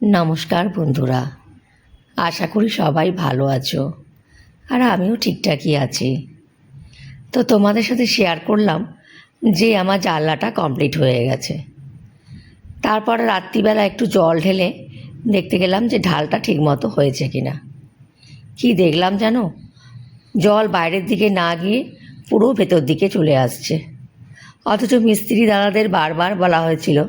নমস্কার বন্ধুরা, আশা করি সবাই ভালো আছো। আর আমিও ঠিকঠাকই আছি। তো তোমাদের সাথে শেয়ার করলাম যে আমার জানলাটা কমপ্লিট হয়ে গেছে। তারপর রাত্রিবেলা একটু জল ঢেলে দেখতে গেলাম যে ঢালটা ঠিকমতো হয়েছে কিনা। কি দেখলাম জানো, জল বাইরের দিকে না গিয়ে পুরো ভেতর দিকে চলে আসছে। অথচ মিস্ত্রি দাদাদের বারবার বলা হয়েছিল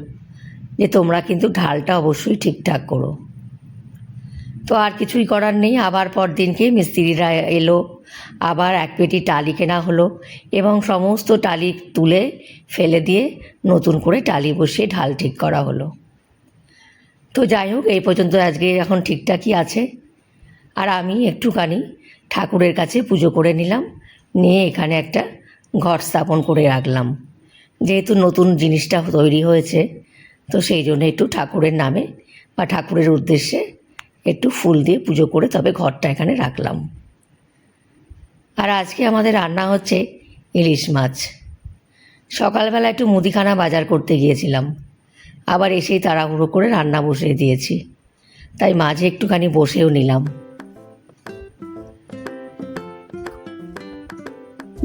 যে তোমরা কিন্তু ঢালটা অবশ্যই ঠিকঠাক করো। তো আর কিছুই করার নেই, আবার পরদিনকে মিস্ত্রিরা এলো, আবার এক পেটি টালি কেনা হলো এবং সমস্ত টালি তুলে ফেলে দিয়ে নতুন করে টালি বসিয়ে ঢাল ঠিক করা হলো। তো যাই হোক, এই পর্যন্ত আজকে এখন ঠিকঠাকই আছে। আর আমি একটুখানি ঠাকুরের কাছে পুজো করে নিলাম, নিয়ে এখানে একটা ঘর স্থাপন করে রাখলাম। যেহেতু নতুন জিনিসটা তৈরি হয়েছে, তো সেই জন্য একটু ঠাকুরের নামে বা ঠাকুরের উদ্দেশ্যে একটু ফুল দিয়ে পুজো করে তবে ঘরটা এখানে রাখলাম। আর আজকে আমাদের রান্না হচ্ছে ইলিশ মাছ। সকালবেলা একটু মুদিখানা বাজার করতে গিয়েছিলাম, আবার এসেই তাড়াহুড়ো করে রান্না বসিয়ে দিয়েছি, তাই মাঝে একটুখানি বসেও নিলাম।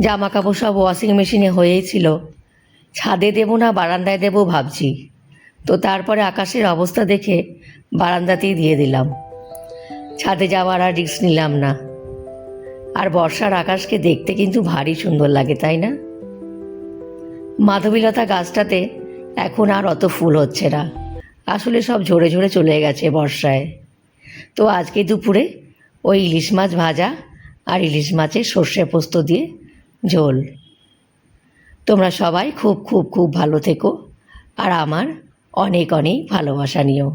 জামা কাপড় সব ওয়াশিং মেশিনে হয়েই ছিল, ছাদে দেবো না বারান্দায় দেবো ভাবছি। তো তারপরে আকাশের অবস্থা দেখে বারান্দাতেই দিয়ে দিলাম, ছাদে যাওয়ার আর রিস্ক নিলাম না। আর বর্ষার আকাশকে দেখতে কিন্তু ভারী সুন্দর লাগে, তাই না? মাধবীলতা গাছটাতে এখন আর অত ফুল হচ্ছে না, আসলে সব ঝরে ঝরে চলে গেছে বর্ষায়। তো আজকে দুপুরে ওই ইলিশ মাছ ভাজা আর ইলিশ মাছের সর্ষে পোস্ত দিয়ে ঝোল। তোমরা সবাই খুব খুব খুব ভালো থেকো, আর আমার অনেক অনেক ভালোবাসা নিও।